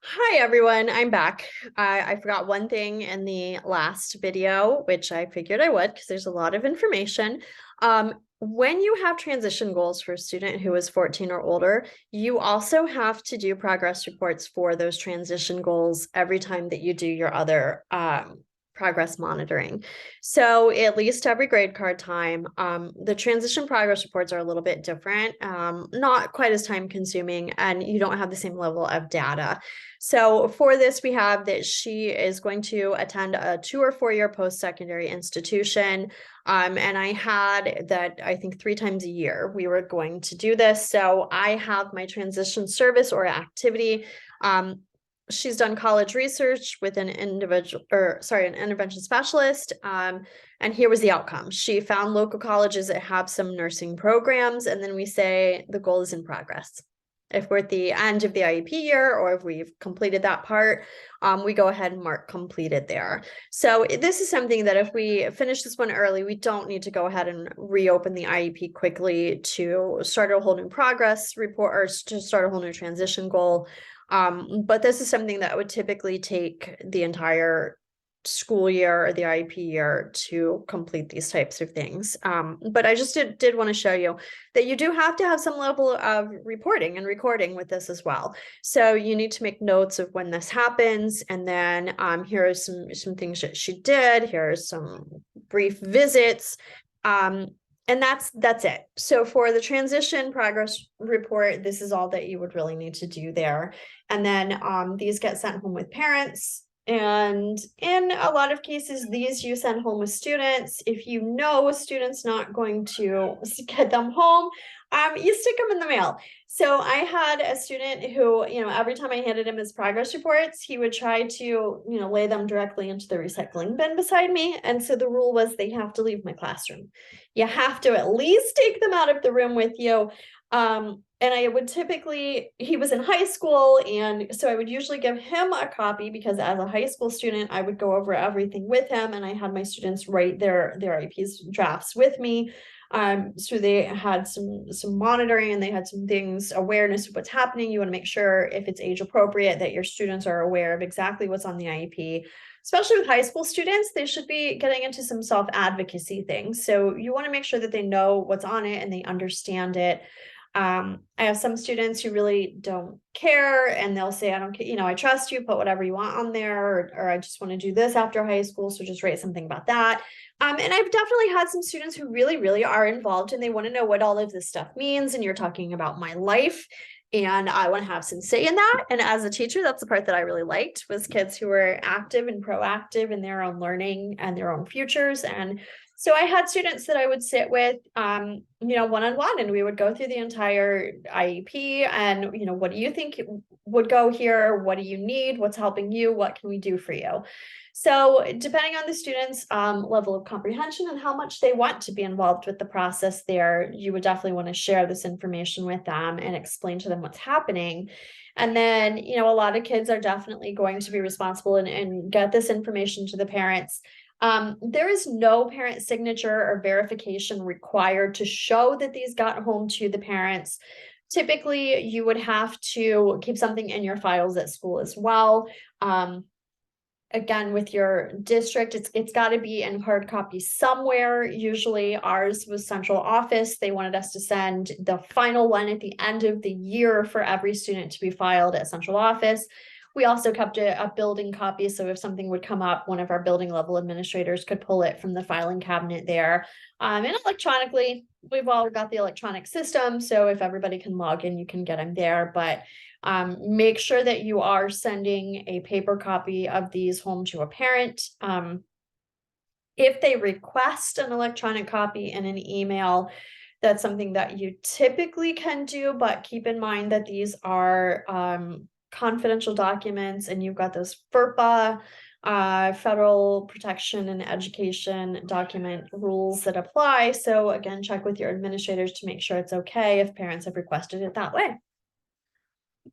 Hi everyone, I'm back. I forgot one thing in the last video, which I figured I would because there's a lot of information. When you have transition goals for a student who is 14 or older, you also have to do progress reports for those transition goals every time that you do your other progress monitoring. So at least every grade card time, the transition progress reports are a little bit different, not quite as time consuming, and you don't have the same level of data. So for this, we have that she is going to attend a 2 or 4 year post-secondary institution. And I had that, I think 3 times a year, we were going to do this. So I have my transition service or activity. She's done college research with an intervention specialist. And here was the outcome. She found local colleges that have some nursing programs. And then we say the goal is in progress. If we're at the end of the IEP year or if we've completed that part, we go ahead and mark completed there. So this is something that if we finish this one early, we don't need to go ahead and reopen the IEP quickly to start a whole new progress report or to start a whole new transition goal. But this is something that would typically take the entire school year or the IEP year to complete these types of things. But I just did want to show you that you do have to have some level of reporting and recording with this as well. So you need to make notes of when this happens. And then here are some things that she did. Here are some brief visits. And that's it. So for the transition progress report, this is all that you would really need to do there. And then these get sent home with parents. And in a lot of cases, these you send home with students. If you know a student's not going to get them home, you stick them in the mail. So I had a student who, every time I handed him his progress reports, he would try to, lay them directly into the recycling bin beside me. And so the rule was they have to leave my classroom. You have to at least take them out of the room with you. And I would typically, he was in high school, and so I would usually give him a copy because as a high school student, I would go over everything with him, and I had my students write their IEP's drafts with me. So they had some monitoring, and they had some things, awareness of what's happening. You want to make sure if it's age appropriate that your students are aware of exactly what's on the IEP. Especially with high school students, they should be getting into some self-advocacy things. So you want to make sure that they know what's on it and they understand it. I have some students who really don't care, and they'll say, I don't care, I trust you, put whatever you want on there, or I just want to do this after high school, so just write something about that. And I've definitely had some students who really, really are involved, and they want to know what all of this stuff means, and you're talking about my life, and I want to have some say in that. And as a teacher, that's the part that I really liked, was kids who were active and proactive in their own learning and their own futures. And so I had students that I would sit with, one-on-one, and we would go through the entire IEP and, what do you think would go here? What do you need? What's helping you? What can we do for you? So depending on the student's level of comprehension and how much they want to be involved with the process there, you would definitely want to share this information with them and explain to them what's happening. And then, a lot of kids are definitely going to be responsible and get this information to the parents. There is no parent signature or verification required to show that these got home to the parents. Typically, you would have to keep something in your files at school as well. Again, with your district, it's got to be in hard copy somewhere. Usually ours was central office. They wanted us to send the final one at the end of the year for every student to be filed at central office. We also kept a building copy, so if something would come up, one of our building level administrators could pull it from the filing cabinet there. And electronically, we've all got the electronic system, so if everybody can log in, you can get them there. But make sure that you are sending a paper copy of these home to a parent. If they request an electronic copy in an email, that's something that you typically can do, but keep in mind that these are confidential documents, and you've got those FERPA, federal protection and education document rules that apply. So again, check with your administrators to make sure it's okay if parents have requested it that way.